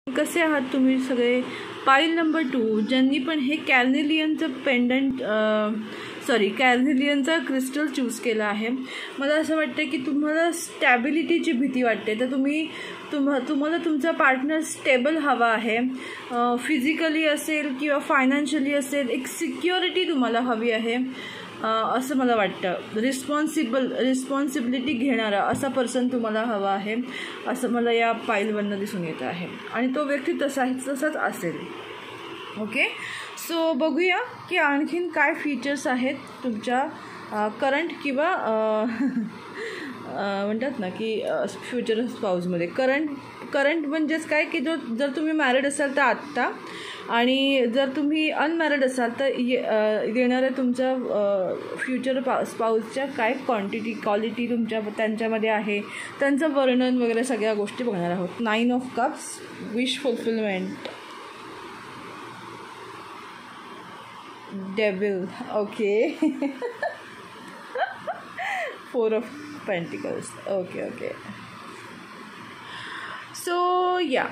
कसे आहात तुम्ही सगळे? पाईल नंबर 2 ज्यांनी पण हे कॅर्नेलियनचं पेंडंट कॅर्नेलियनचा क्रिस्टल चूज केला आहे, मला असं वाटतं की तुम्हाला स्टॅबिलिटीची भीती वाटते, तर तुम्हाला तुमचा पार्टनर स्टेबल हवा आहे. फिजिकली असेल किंवा फायनान्शियली असेल, एक सिक्युरिटी तुम्हाला हवी आहे असं मला वाटतं. रिस्पॉन्सिबिलिटी घेणारा असा पर्सन तुम्हाला हवा आहे असं मला या पाईलवरनं दिसून येत आहे, आणि तो व्यक्ती तसाच असेल. ओके, सो बघूया की आणखीन काय फीचर्स आहेत तुमच्या करंट किंवा म्हणतात ना की फ्युचर स्पाऊसमध्ये. करंट म्हणजेच काय की जर तुम्ही मॅरिड असाल तर आत्ता, आणि जर तुम्ही अनमॅरिड असाल तर येणाऱ्या तुमच्या फ्युचर स्पाऊसच्या काय क्वालिटी त्यांच्यामध्ये आहे, त्यांचं वर्णन वगैरे सगळ्या गोष्टी बघणार आहोत. 9 of cups, wish fulfilment, devil, okay. 4 of pentacles, okay. So या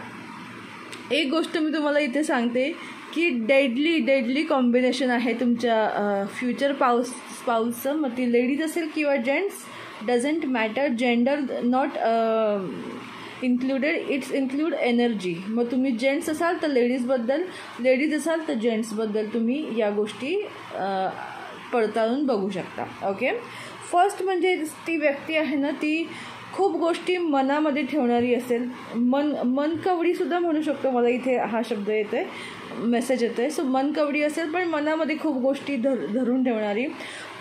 एक गोष्ट मी तुम्हाला इथे सांगते की डेडली कॉम्बिनेशन आहे तुमच्या फ्युचर स्पाऊसचं. मग ती लेडीज असेल किंवा gents, doesn't matter, gender not included, it's include energy. मग तुम्ही जेंट्स असाल तर लेडीज असाल तर जेंट्सबद्दल तुम्ही या गोष्टी पडताळून बघू शकता. ओके, फर्स्ट म्हणजे ती व्यक्ती आहे ना, ती खूप गोष्टी मनामध्ये ठेवणारी असेल. मनकवडीसुद्धा म्हणू शकतो, मला इथे हा शब्द येतो आहे, मेसेज येतो आहे. सो मनकवडी असेल पण मनामध्ये खूप गोष्टी धरून ठेवणारी.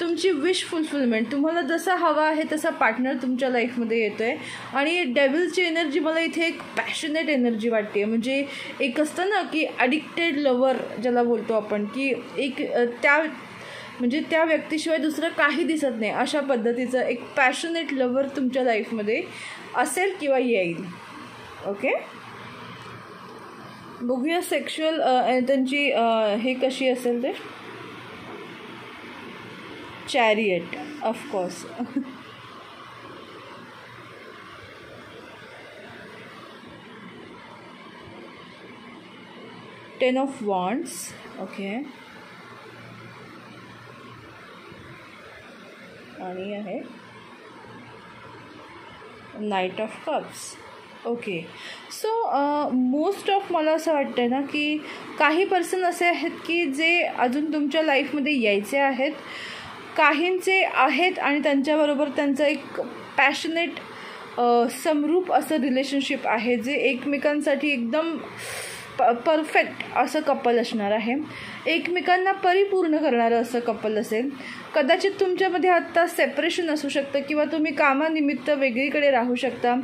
तुमची विश फुलफिलमेंट, तुम्हाला जसा हवा आहे तसा पार्टनर तुमच्या लाईफमध्ये येतो आहे. आणि डेव्हिलची एनर्जी मला इथे एक पॅशनेट एनर्जी वाटते. म्हणजे एक असतं ना की ॲडिक्टेड लवर ज्याला बोलतो आपण, की एक त्या व्यक्तीशिवाय दुसरं काही दिसत नाही अशा पद्धतीचं एक पॅशनेट लवर तुमच्या लाईफमध्ये असेल किंवा येईल. ओके, बघूया सेक्शुअल त्यांची हे कशी असेल ते. Chariot, of course. 10 of wands, okay, आणि आहे night of cups. Okay, so most of मला असं वाटतं ना की काही पर्सन असे आहेत की जे अजून तुमच्या लाईफमध्ये यायचे आहेत, काहींचे आहेत आणि त्यांच्याबरोबर त्यांचं एक पॅशनेट समरूप असं रिलेशनशिप आहे, जे एकमेकांसाठी एकदम परफेक्ट असं कपल असणार आहे, एकमेकांना परिपूर्ण करणारं असं कपल असेल. कदाचित तुमच्यामध्ये आत्ता सेपरेशन असू शकतं किंवा तुम्ही कामानिमित्त वेगळीकडे राहू शकता.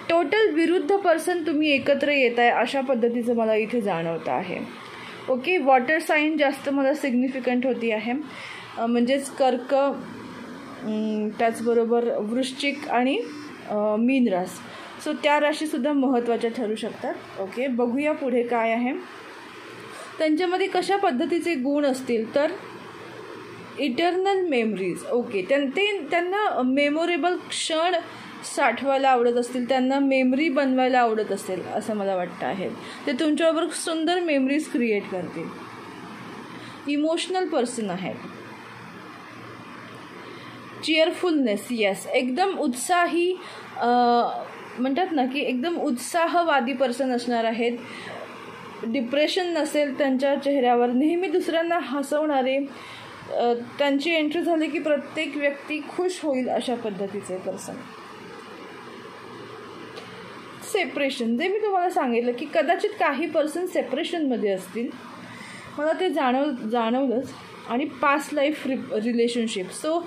टोटल विरुद्ध पर्सन तुम्ही एकत्र येत आहे अशा पद्धतीचं मला इथे जाणवतं आहे. ओके, वॉटर साईन जास्त मला सिग्निफिकंट होती आहे, म्हणजेच कर्क, त्याचबरोबर वृश्चिक आणि मीन रास. सो त्या राशीसुद्धा महत्त्वाच्या ठरू शकतात. ओके, बघूया पुढे काय आहे. त्यांच्यामध्ये कशा पद्धतीचे गुण असतील तर इटर्नल मेमरीज. ओके, त्यांना मेमोरेबल क्षण साठवायला आवडत असतील, त्यांना मेमरी बनवायला आवडत असेल असं मला वाटतं आहे. ते तुमच्याबरोबर सुंदर मेमरीज क्रिएट करतील. इमोशनल पर्सन आहेत. चिअरफुलनेस, येस, एकदम उत्साही, म्हणतात ना की एकदम उत्साहवादी पर्सन असणार आहेत. डिप्रेशन नसेल त्यांच्या चेहऱ्यावर, नेहमी दुसऱ्यांना हसवणारे, त्यांची एंट्री झाली की प्रत्येक व्यक्ती खुश होईल अशा पद्धतीचे पर्सन. सेपरेशन, जे मी तुम्हाला सांगितलं की कदाचित काही पर्सन सेपरेशनमध्ये असतील, मला ते जाणवलंच. आणि पास्ट लाईफ रिलेशनशिप. सो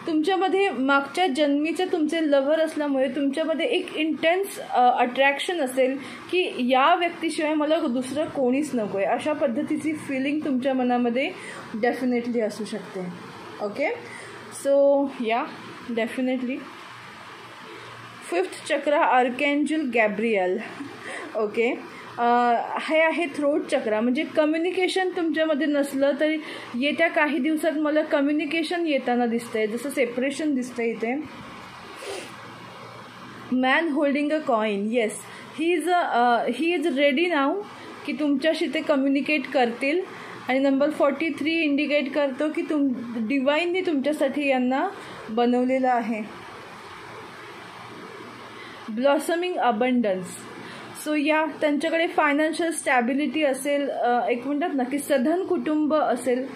तुमच्यामध्ये मागच्या जन्मीचे तुमचे लव्हर असल्यामुळे तुमच्यामध्ये एक इंटेन्स अट्रॅक्शन असेल की या व्यक्तीशिवाय मला दुसरं कोणीच नको आहे अशा पद्धतीची फिलिंग तुमच्या मनामध्ये डेफिनेटली असू शकते. ओके, सो या डेफिनेटली. 5th चक्र, आर्कॅन्जल गॅब्रियल. ओके, हे आहे थ्रोट चक्र. म्हणजे कम्युनिकेशन तुमच्यामध्ये नसलं तरी येत्या काही दिवसात मला कम्युनिकेशन येताना दिसतंय, जसं सेपरेशन दिसतंय इथे. Man holding a coin, yes, he is ready now की तुमच्याशी ते कम्युनिकेट करतील. आणि नंबर 43 इंडिकेट करतो की डिवाईनने तुमच्यासाठी यांना बनवलेलं आहे. Blossoming abundance. सो या त्यांच्याकडे फायनान्शियल स्टॅबिलिटी असेल, एक म्हणतात ना की सधन कुटुंब असेल.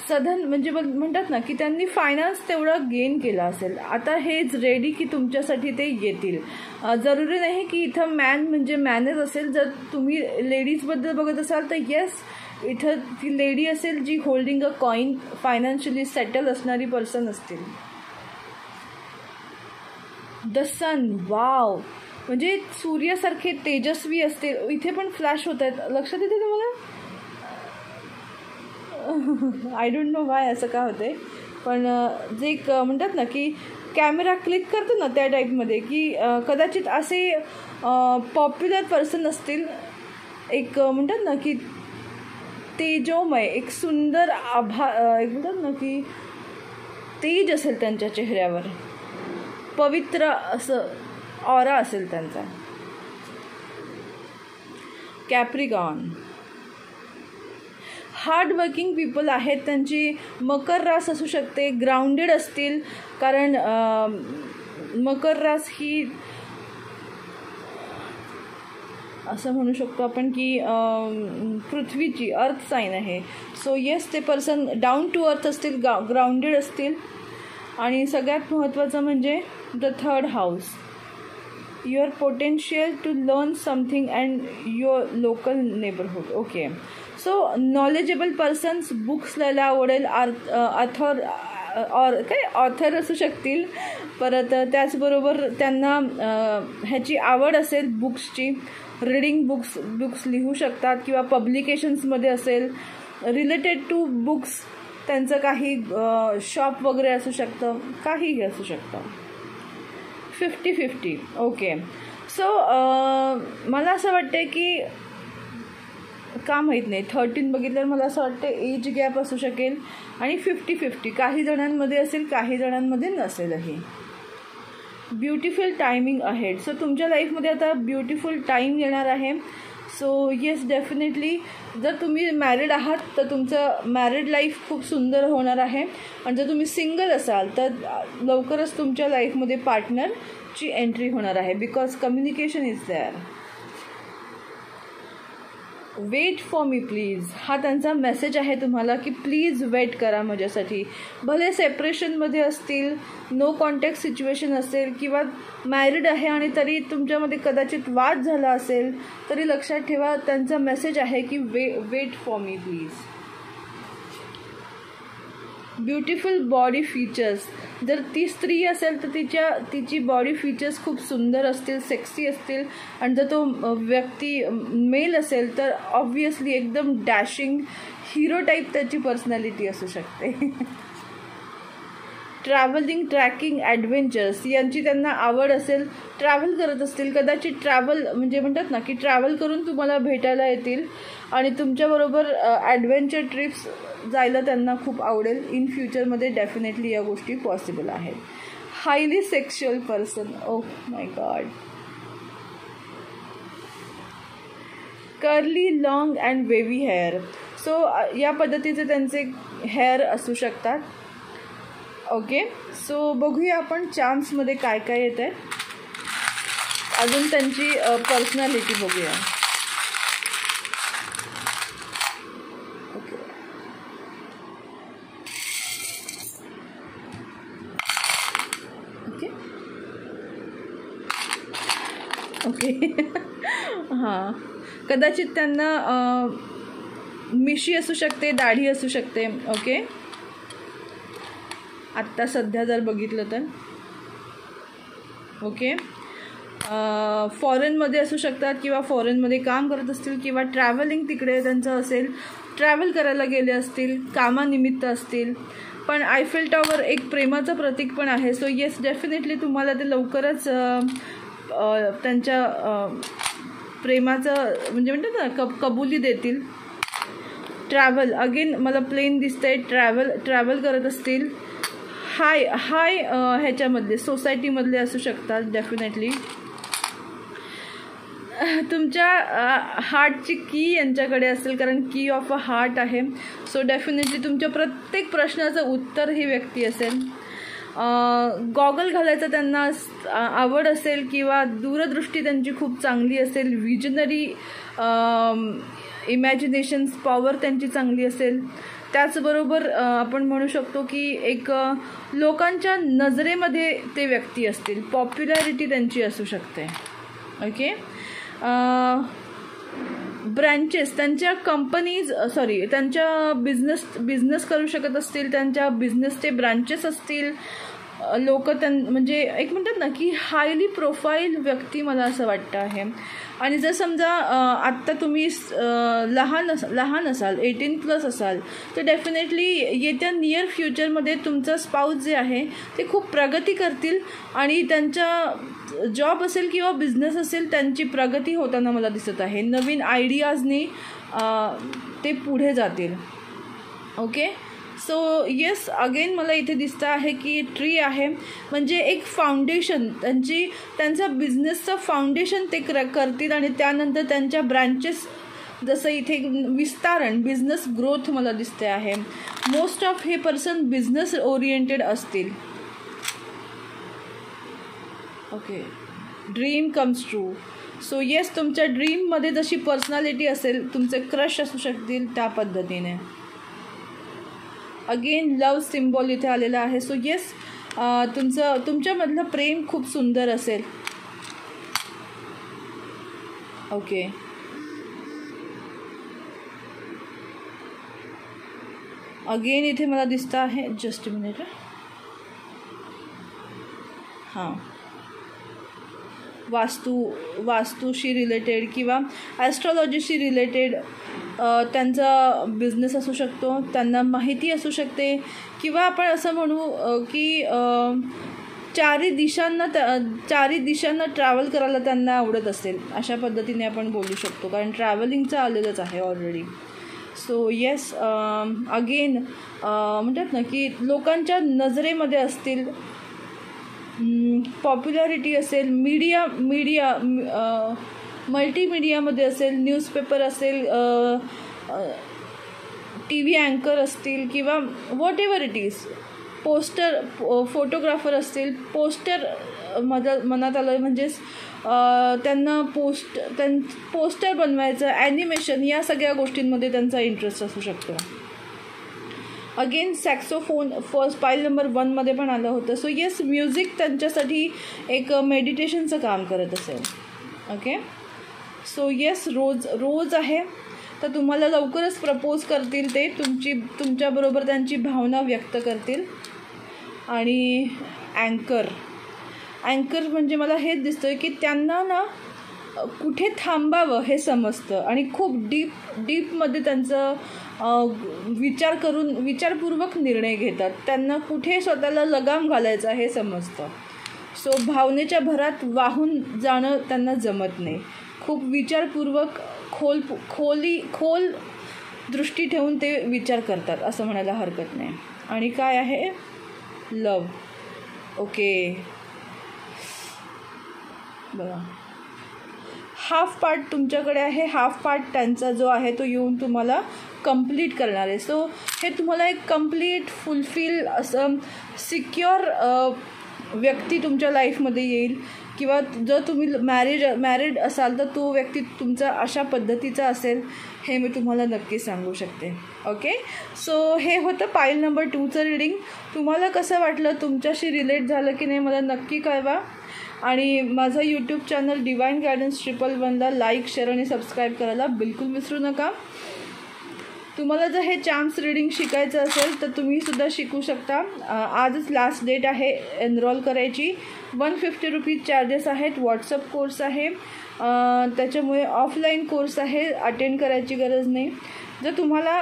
सधन म्हणजे म्हणतात ना की त्यांनी फायनान्स तेवढा गेन केला असेल. आता हेच रेडी की तुमच्यासाठी ते येतील. जरुरी नाही की इथं मॅन म्हणजे मॅनच असेल. जर तुम्ही लेडीजबद्दल बघत असाल तर येस, इथं ती लेडी असेल जी holding a coin, financially settle असणारी पर्सन असतील. The sun. वाव, म्हणजे सूर्यासारखे तेजस्वी असते. इथे पण फ्लॅश होत आहेत, लक्षात येते तुम्हाला? आय डोंट नो वाय असं का होते, पण जे एक म्हणतात ना की कॅमेरा क्लिक करतो ना त्या टाईपमध्ये की कदाचित असे पॉप्युलर पर्सन असतील. एक म्हणतात ना की तेजोमय, एक सुंदर एक म्हणतात ना की तेज असेल त्यांच्या चेहऱ्यावर, पवित्र असं ऑरा असेल त्यांचा. कॅप्रिकॉर्न. हार्ड वर्किंग पीपल आहेत. त्यांची मकर रास असू शकते, ग्राउंडेड असतील, कारण मकर रास ही असं म्हणू शकतो आपण की पृथ्वीची अर्थ साईन आहे. सो येस, ते पर्सन डाऊन टू अर्थ असतील, ग्राउंडेड असतील. आणि सगळ्यात महत्त्वाचं म्हणजे the third house, your potential to learn something and your local neighbourhood. Okay, so knowledgeable persons, books लिहायला आवडेल, ऑथर असू शकतील. परत त्याचबरोबर त्यांना ह्याची आवड असेल बुक्सची, रीडिंग बुक्स लिहू शकतात, किंवा पब्लिकेशन्समध्ये असेल रिलेटेड टू बुक्स त्यांचं काही शॉप वगैरे असू शकतं, काहीही असू शकतं. 50-50. ओके, सो मला असं वाटतं की का माहीत नाही, 13 बघितल्यावर मला असं वाटतं एज गॅप असू शकेल. आणि 50-50 काही जणांमध्ये असेल, काही जणांमध्ये नसेलही. Beautiful timing ahead. सो तुमच्या लाईफमध्ये आता ब्युटिफुल टाईम येणार आहे. सो येस, डेफिनेटली जर तुम्ही मॅरिड आहात तर तुमचं मॅरिड लाईफ खूप सुंदर होणार आहे. आणि जर तुम्ही सिंगल असाल तर लवकरच तुमच्या लाईफमध्ये पार्टनरची एंट्री होणार आहे, because communication is there. Wait for me please, हा त्यांचा मेसेज आहे तुम्हाला की प्लीज वेट करा माझ्यासाठी. भले सेपरेशनमध्ये असतील, नो कॉन्टॅक्ट सिच्युएशन असेल, किंवा मॅरिड आहे आणि तरी तुमच्यामध्ये कदाचित वाद झाला असेल, तरी लक्षात ठेवा त्यांचा मेसेज आहे की wait for me please. Beautiful body features. जर ती स्त्री असेल तर तिची बॉडी फीचर्स खूप सुंदर असतील, सेक्सी असतील. आणि जर तो व्यक्ती मेल असेल तर ऑब्व्हियसली एकदम डॅशिंग हिरो टाईप त्याची पर्सनॅलिटी असू शकते. ट्रॅव्हलिंग, ट्रॅकिंग, ॲडव्हेंचर्स यांची त्यांना आवड असेल, ट्रॅव्हल करत असतील. कदाचित ट्रॅव्हल म्हणजे म्हणतात ना की ट्रॅव्हल करून तुम्हाला भेटायला येतील आणि तुमच्याबरोबर ॲडव्हेंचर ट्रिप्स जायला त्यांना खूप आवडेल. इन फ्युचरमध्ये डेफिनेटली या गोष्टी पॉसिबल आहेत. Highly sexual person. Oh my God. Curly, long and wavy hair. So या पद्धतीचे त्यांचे हेअर असू शकतात. ओके, सो बघूया आपण चार्म्समध्ये काय काय येतं आहे. अजून त्यांची पर्सनॅलिटी बघूया. ओके हां, कदाचित त्यांना मिशी असू शकते, दाढी असू शकते. ओके, आत्ता सध्या जर बघितलं तर. ओके, फॉरेनमध्ये असू शकतात किंवा फॉरेनमध्ये काम करत असतील किंवा ट्रॅव्हलिंग तिकडे त्यांचं असेल, ट्रॅव्हल करायला गेले असतील, कामानिमित्त असतील. पण आयफेल टॉवर एक प्रेमाचं प्रतीक पण आहे. सो येस, डेफिनेटली तुम्हाला ते लवकरच त्यांच्या प्रेमाचं म्हणजे म्हणतात ना कबुली देतील. ट्रॅव्हल, अगेन मला प्लेन दिसतंय. ट्रॅव्हल करत असतील. हाय ह्याच्यामधले सोसायटीमधले असू शकतात डेफिनेटली. तुमच्या हार्टची की यांच्याकडे असेल, कारण की ऑफ अ हार्ट आहे. सो डेफिनेटली तुमच्या प्रत्येक प्रश्नाचं उत्तर ही व्यक्ती असेल. गॉगल घालायचं त्यांना आवड असेल किंवा दूरदृष्टी त्यांची खूप चांगली असेल. विजनरी इमॅजिनेशन्स पॉवर त्यांची चांगली असेल. त्याचबरोबर आपण म्हणू शकतो की एक लोकांच्या नजरेमध्ये ते व्यक्ती असतील. पॉप्युलॅरिटी त्यांची असू शकते. ओके. ब्रँचेस त्यांच्या कंपनीज त्यांच्या बिझनेस करू शकत असतील. त्यांच्या बिझनेसचे ब्रांचेस असतील. लोक म्हणजे एक म्हणतात ना की हायली प्रोफाईल व्यक्ती मला असं वाटतं आहे. आणि जर समजा आत्ता तुम्ही लहान असाल, 18+ असाल, तर डेफिनेटली येत्या नियर फ्युचरमध्ये तुमचा स्पाऊस जे आहे ते खूप प्रगती करतील आणि त्यांच्या जॉब असेल किंवा बिझनेस असेल त्यांची प्रगती होताना मला दिसत आहे. नवीन आयडियाजनी ते पुढे जातील. ओके. सो येस, अगेन मला इथे दिसतं आहे की ट्री आहे म्हणजे एक फाउंडेशन, त्यांचा बिझनेसचं फाउंडेशन ते करतील आणि त्यानंतर त्यांच्या ब्रँचेस, जसं इथे विस्तारण, बिझनेस ग्रोथ मला दिसते आहे. मोस्ट ऑफ हे पर्सन बिझनेस ओरिएंटेड असतील. Okay. Dream comes true. So yes, तुमच्या ड्रीममध्ये जशी पर्सनॅलिटी असेल, तुमचे क्रश असू शकतील त्या पद्धतीने. अगेन लव सिम्बॉल इथे आलेला आहे. सो येस, तुमच्यामधलं प्रेम खूप सुंदर असेल. ओके. अगेन इथे मला दिसतं आहे, जस्ट अ मिनिट. हां, वास्तूशी रिलेटेड किंवा ॲस्ट्रॉलॉजीशी रिलेटेड त्यांचा बिझनेस असू शकतो. त्यांना माहिती असू शकते किंवा आपण असं म्हणू की चारी दिशांना ट्रॅव्हल करायला त्यांना आवडत असेल, अशा पद्धतीने आपण बोलू शकतो, कारण ट्रॅव्हलिंगचं आलेलंच आहे ऑलरेडी. सो येस, अगेन म्हणतात ना की लोकांच्या नजरेमध्ये असतील. पॉप्युलॅरिटी असेल, मीडिया मल्टीमीडियामध्ये असेल, न्यूजपेपर असेल, TV अँकर असतील किंवा what ever it is, photographer असतील. मनात आलं म्हणजेच त्यांना पोस्टर बनवायचं, ॲनिमेशन, या सगळ्या गोष्टींमध्ये त्यांचा इंटरेस्ट असू शकतो. अगेन सॅक्सोफोन पाईल नंबर 1मध्ये पण आलं होतं. सो येस, म्युझिक त्यांच्यासाठी एक मेडिटेशनचं काम करत असेल. ओके. सो येस, रोज आहे, तर तुम्हाला लवकरच प्रपोज करतील ते. तुमच्याबरोबर त्यांची भावना व्यक्त करतील. आणि अँकर म्हणजे मला हेच दिसतं की त्यांना ना कुठे थांबावं हे समजतं आणि खूप डीपमध्ये त्यांचं विचारपूर्वक निर्णय घेतात. त्यांना कुठे स्वतःला लगाम घालायचा हे समजतं. सो भावनेच्या भरात वाहून जाणं त्यांना जमत नाही. खूप विचारपूर्वक खोल दृष्टी ठेवून ते विचार करतात, असं म्हणायला हरकत नाही. आणि काय आहे, लव. ओके. बघा, हाफ पार्ट तुमच्याकडे आहे, हाफ पार्ट त्यांचा जो आहे तो येऊन तुम्हाला कंप्लीट करणार आहे. सो हे तुम्हाला एक कंप्लीट फुलफिल असं सिक्युअर व्यक्ती तुमच्या लाईफमध्ये येईल. किंवा जर तुम्ही मॅरिड असाल तर तो व्यक्ती तुमचा अशा पद्धतीचा असेल, हे मी तुम्हाला नक्की सांगू शकते. ओके. सो हे होतं पाईल नंबर 2चं रीडिंग. तुम्हाला कसं वाटलं, तुमच्याशी रिलेट झालं की नाही मला नक्की कळवा. आणि माझा यूट्यूब चॅनल डिवाइन गायडन्स 111ला लाईक, शेअर आणि सबस्क्राईब करायला बिलकुल विसरू नका. तुम्हाला जर हे चार्म्स रीडिंग शिकायचं असेल तर तुम्ही सुद्धा शिकू शकता. आजच लास्ट डेट आहे एनरोल करायची. 150 रुपीज चार्जेस आहेत. व्हॉट्सअप कोर्स आहे, त्याच्यामुळे ऑफलाईन कोर्स आहे, अटेंड करायची गरज नाही. जर तुम्हाला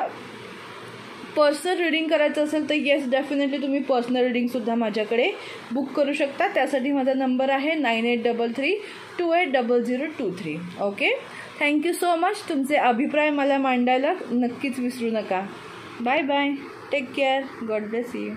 पर्सनल रीडिंग करायचं असेल तर येस, डेफिनेटली तुम्ही पर्सनल रीडिंगसुद्धा माझ्याकडे बुक करू शकता. त्यासाठी माझा नंबर आहे 9833280023. ओके. Thank you so much. तुमचे अभिप्राय मला मांडायला नक्कीच विसरू नका. Bye bye. Take care. God bless you.